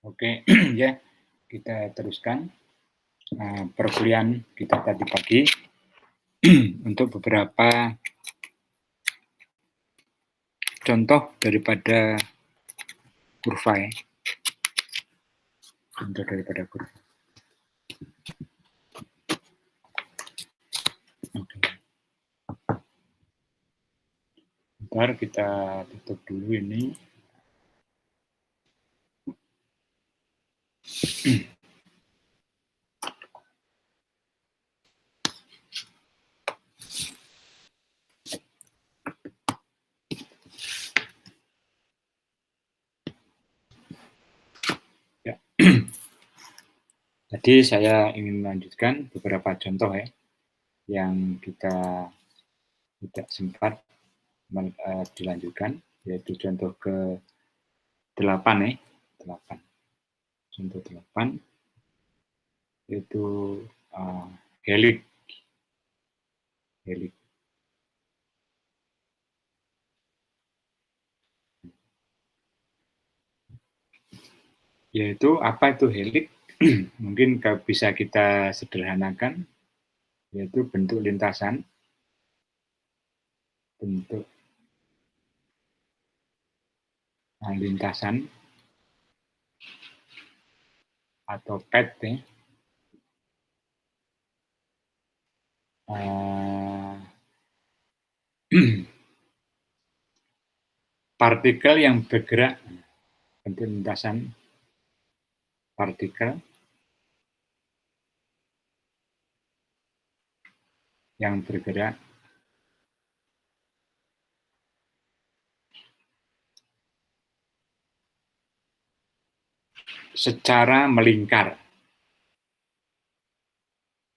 Oke, ya, kita teruskan perkuliahan kita tadi pagi untuk beberapa contoh daripada kurva ya. Contoh daripada kurva. Oke. Bentar kita tutup dulu ini. Ya. Jadi saya ingin melanjutkan beberapa contoh ya yang kita tidak sempat dilanjutkan, yaitu contoh ke 8 ya. 8. Contoh 8 itu helix. Helix. Yaitu apa itu helix? Mungkin bisa kita sederhanakan, yaitu bentuk lintasan atau pet ya. Partikel yang bergerak, bentuk lintasan partikel yang bergerak secara melingkar.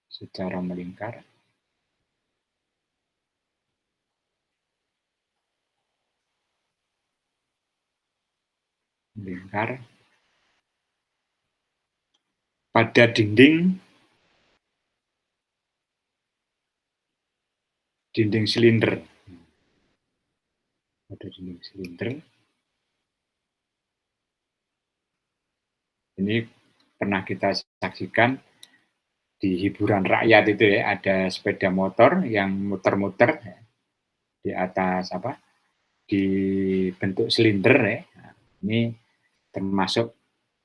Secara melingkar. Melingkar pada dinding silinder. Pada dinding silinder. Ini pernah kita saksikan di hiburan rakyat itu ya, ada sepeda motor yang muter-muter di atas apa? Di bentuk silinder ya. Nah, ini termasuk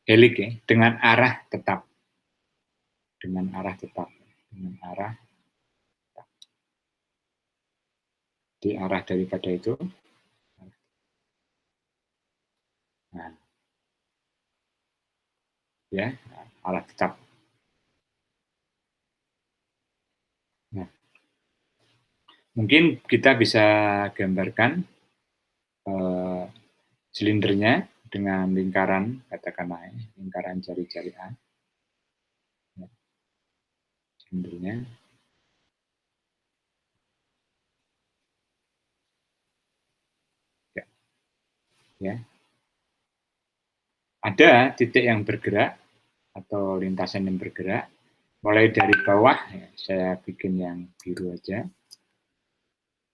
helix ya, dengan arah tetap. Dengan arah tetap. Dengan arah tetap. Di arah daripada itu. Nah, ya, arah tetap. Nah, mungkin kita bisa gambarkan silindernya dengan lingkaran, katakanlah lingkaran jari-jari A. Ya, silindernya. Ya. Ya. Ada titik yang bergerak atau lintasan yang bergerak, mulai dari bawah, ya, saya bikin yang biru aja.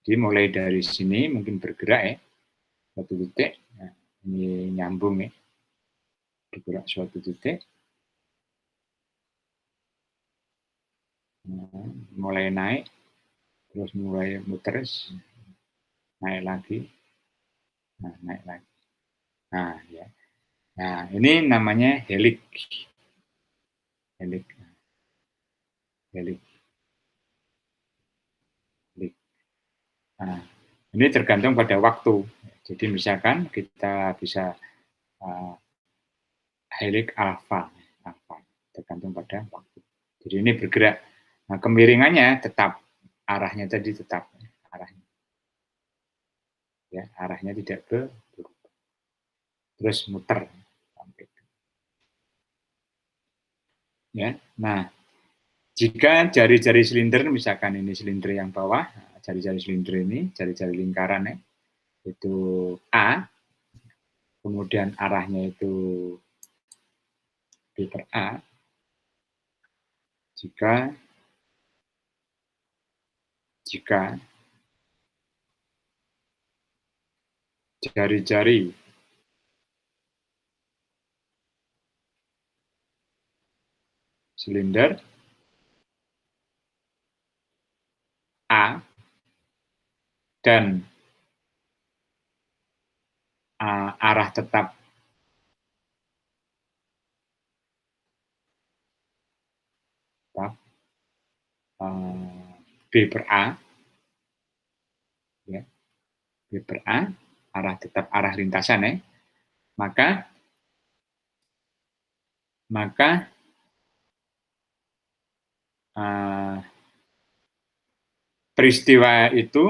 Jadi mulai dari sini mungkin bergerak ya, satu titik, nah, ini nyambung ya, bergerak suatu titik, nah, mulai naik, terus mulai muter, naik lagi, nah naik lagi, nah ya, nah ini namanya helix, helix, helix, helix. Nah, ini tergantung pada waktu. Jadi misalkan kita bisa helix alpha, tergantung pada waktu. Jadi ini bergerak. Nah, kemiringannya tetap, arahnya tadi tetap, arahnya. Ya, arahnya tidak berubah. Terus muter sampai. Ya, nah Jika jari-jari silinder, misalkan ini silinder yang bawah, jari-jari silinder ini, jari-jari lingkaran ya, itu A, kemudian arahnya itu B per A, jika jari-jari silinder A dan arah tetap B per A, ya, B per A, arah tetap arah lintasan ya, maka peristiwa itu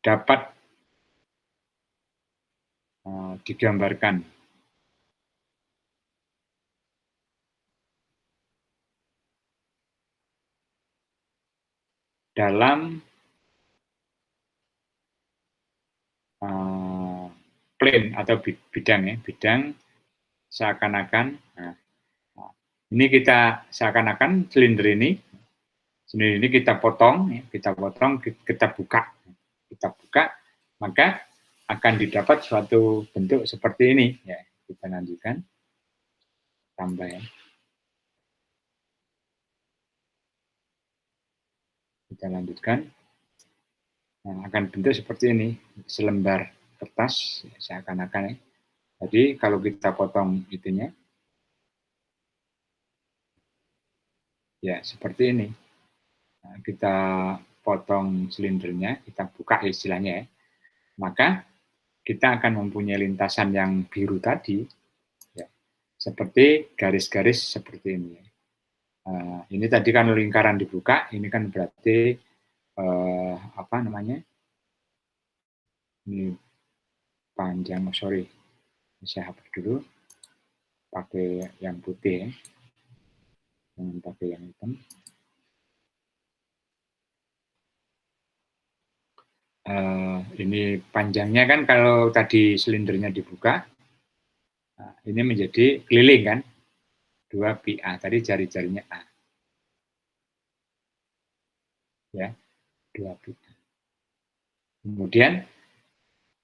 dapat digambarkan dalam plane atau bidang ya, bidang seakan-akan ini kita seakan-akan silinder ini kita potong ya, kita buka, maka akan didapat suatu bentuk seperti ini ya. Kita lanjutkan, tambah ya, kita lanjutkan. Nah, akan bentuk seperti ini, selembar kertas ya, seakan-akan ya. Jadi kalau kita potong itunya ya seperti ini. Nah, kita potong silindernya, kita buka istilahnya ya, maka kita akan mempunyai lintasan yang biru tadi, ya, seperti garis-garis seperti ini. Ini tadi kan lingkaran dibuka, ini kan berarti apa namanya? Ini panjang, sorry, saya hapus dulu, pakai yang putih ya, jangan pakai yang hitam. Ini panjangnya kan kalau tadi silindernya dibuka, ini menjadi keliling kan, 2 pi A, tadi jari-jarinya A. Ya, 2 pi A. Kemudian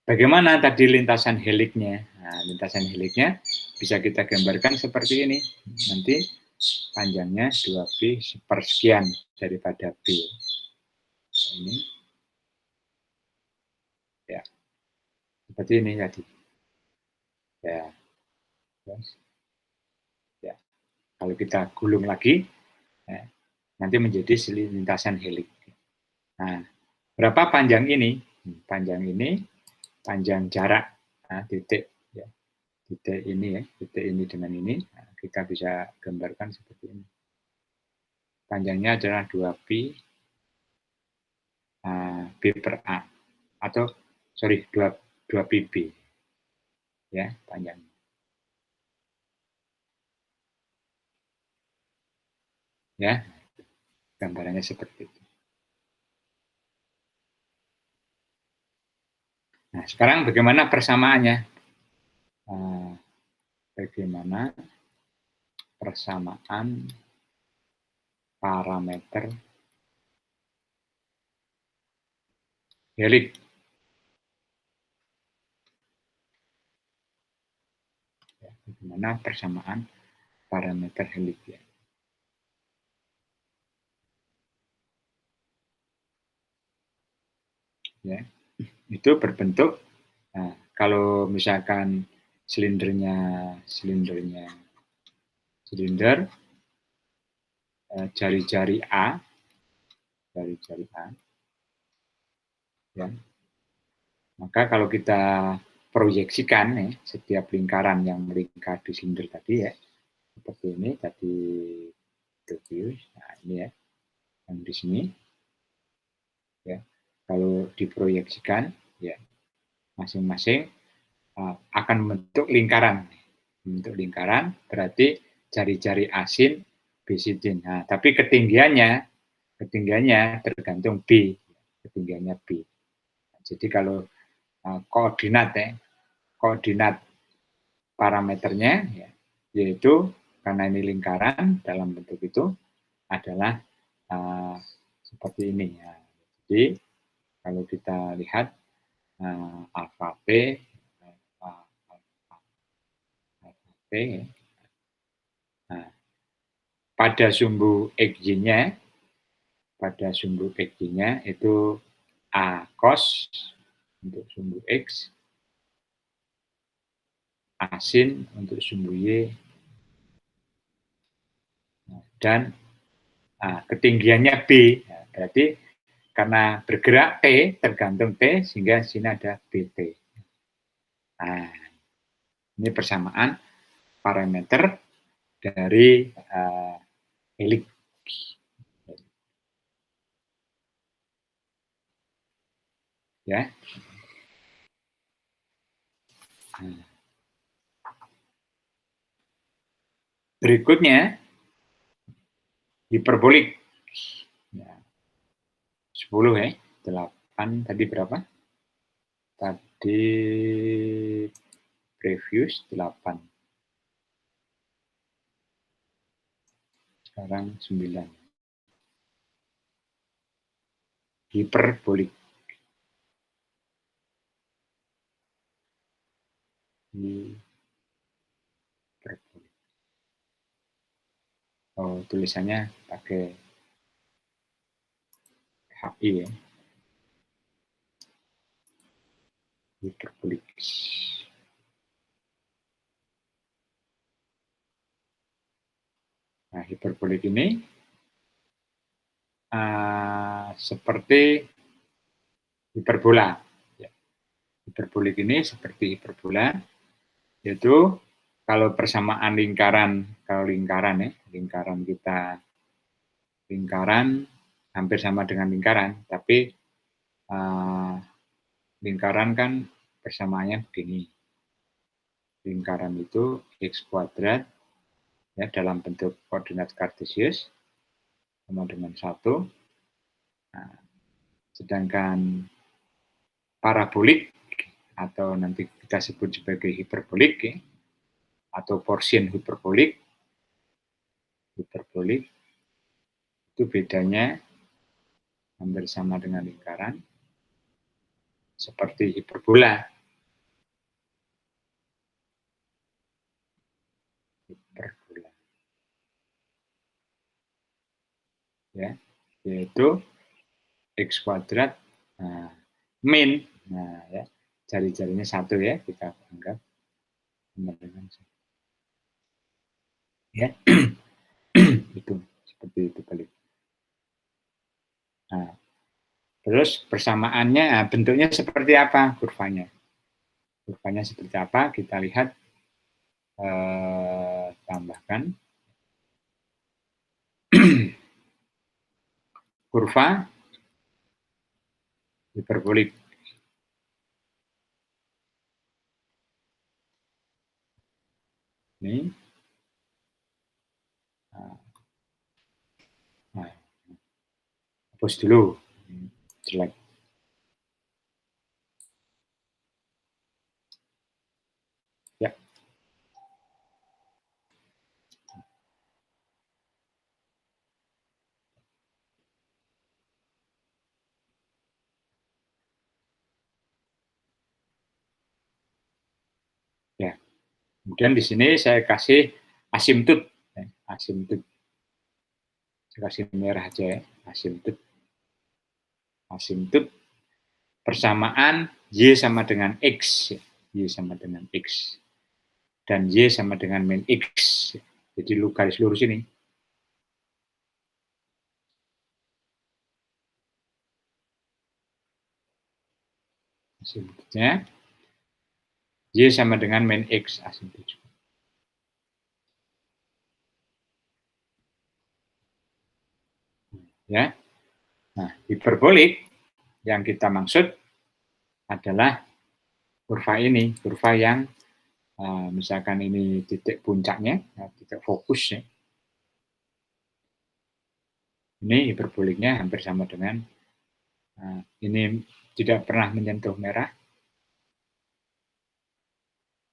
bagaimana tadi lintasan heliknya? Nah, lintasan heliknya bisa kita gambarkan seperti ini. Nanti panjangnya 2 pi sepersekian daripada B. Ini ya, seperti ini tadi. Ya, ya. Kalau kita gulung lagi, ya, nanti menjadi lintasan helik. Nah, berapa panjang ini? Panjang ini, panjang jarak, nah, titik, ya, titik ini ya, titik ini dengan ini, nah, kita bisa gambarkan seperti ini. Panjangnya adalah 2 pi B per A, atau sorry 2 pi B, ya panjangnya. Ya, gambarannya seperti itu. Nah, sekarang bagaimana persamaannya? Bagaimana persamaan parameter helik? Bagaimana persamaan parameter helik ya? Ya, itu berbentuk. Nah, kalau misalkan silinder jari-jari A, ya, maka kalau kita proyeksikan ya, setiap lingkaran yang melingkar di silinder tadi ya, seperti ini tadi, nah ini ya, yang di sini, ya, kalau diproyeksikan ya, masing-masing akan membentuk lingkaran. Membentuk lingkaran berarti jari-jari asin bisitin. Nah, tapi ketinggiannya tergantung B, ketinggiannya B. Jadi kalau koordinat parameternya ya, yaitu karena ini lingkaran dalam bentuk itu adalah seperti ini ya. Jadi kalau kita lihat alfa P, alfa P ya. Nah, pada sumbu XY-nya itu A cos untuk sumbu X, asin untuk sumbu Y, dan ketinggiannya B. Nah, berarti karena bergerak T, tergantung T, sehingga sini ada BT. Nah, ini persamaan parameter dari helik. Ya. Nah. Berikutnya hiperbolik. Ya. 10 ya. 8 tadi berapa? Tadi previous 8. Sekarang 9. Hiperbolik. Hiperbolik. Oh, tulisannya pakai HI ya. Hiperbolik. Nah, hiperbolik ini seperti hiperbola. Ya. Hiperbolik ini seperti hiperbola, yaitu kalau persamaan lingkaran, lingkaran hampir sama dengan lingkaran, tapi lingkaran kan persamaannya begini. Lingkaran itu X kuadrat ya, dalam bentuk koordinat kartesius sama dengan 1. Nah, sedangkan parabolik atau nanti kita sebut sebagai hiperbolik ya, atau portion hiperbolik itu bedanya hampir sama dengan lingkaran seperti hiperbola. Ya, yaitu X kuadrat min, nah ya, jari-jarinya 1 ya, kita anggap ya. Itu seperti itu kali. Nah, terus persamaannya bentuknya seperti apa kurvanya? Kurvanya seperti apa? Kita lihat, tambahkan kurva hiperbolik. Ini. Nah, hapus dulu. Jelek. Ya. Ya. Kemudian di sini saya kasih asimtut. Asimtut. Saya kasih merah aja ya. Asimtut. Asimtut persamaan Y sama dengan X. Y sama dengan X. Dan Y sama dengan min X. Jadi lu garis lurus ini. Asimtutnya Y sama dengan min X asimtut. Ya. Nah, hiperbolik yang kita maksud adalah kurva ini, kurva yang misalkan ini titik puncaknya, titik fokusnya. Ini hiperboliknya hampir sama dengan ini tidak pernah menyentuh merah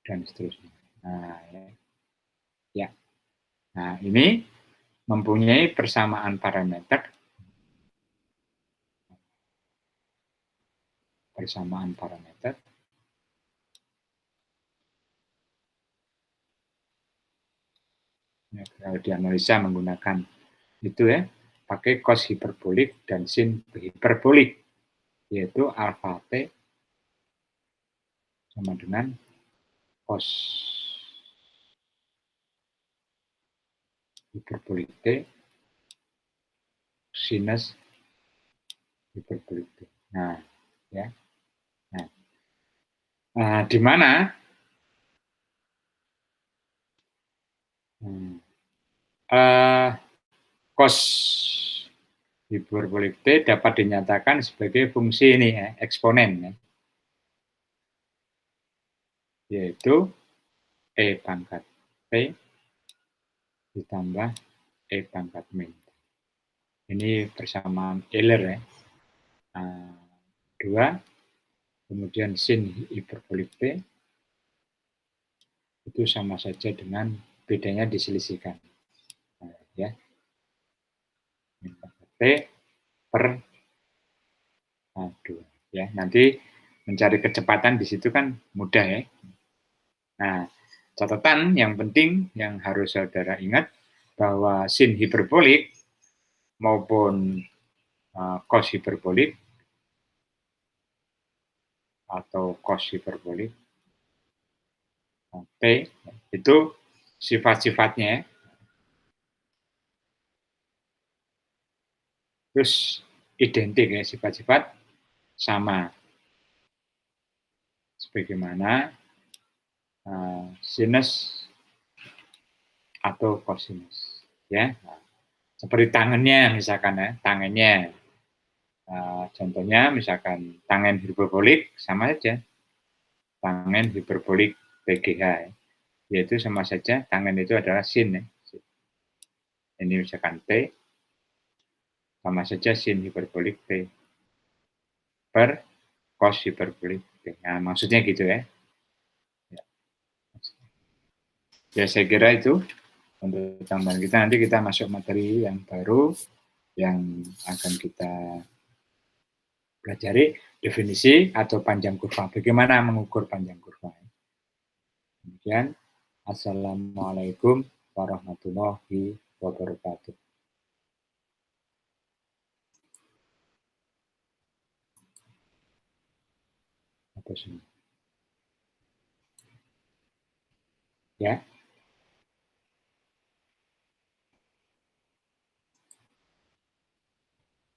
dan seterusnya. Nah, ya. Nah, ini mempunyai persamaan parameter. Persamaan parameter. Ya, kalau dianalisa menggunakan itu ya, pakai cos hiperbolik dan sin hiperbolik, yaitu alfa T sama dengan cos hiperbolik T sinus hiperbolik T. Nah, ya. Nah, di mana cos hiperbolik T dapat dinyatakan sebagai fungsi ini ya, eksponen ya, yaitu E pangkat T ditambah E pangkat min. Ini persamaan Euler ya. 2, kemudian sin hiperbolik T itu sama saja dengan bedanya diselisihkan. Nah, ya. T per 2. Ya, nanti mencari kecepatan di situ kan mudah ya. Nah, catatan yang penting yang harus saudara ingat bahwa sin hiperbolik maupun cos hiperbolik atau cos hiperbolik T itu sifat-sifatnya terus identik ya, sifat-sifat sama sebagaimana sinus atau cosinus ya. Seperti tangannya misalkan ya, tangannya contohnya misalkan tangan hiperbolik sama saja tangan hiperbolik PGH ya. Yaitu sama saja tangan itu adalah sin ya. Ini misalkan T sama saja sin hiperbolik T per cos hiperbolik T. Nah, maksudnya gitu ya. Ya, saya kira itu untuk tambahan kita. Nanti kita masuk materi yang baru yang akan kita pelajari, definisi atau panjang kurva. Bagaimana mengukur panjang kurva. Demikian. Assalamualaikum warahmatullahi wabarakatuh. Apa sih? Ya.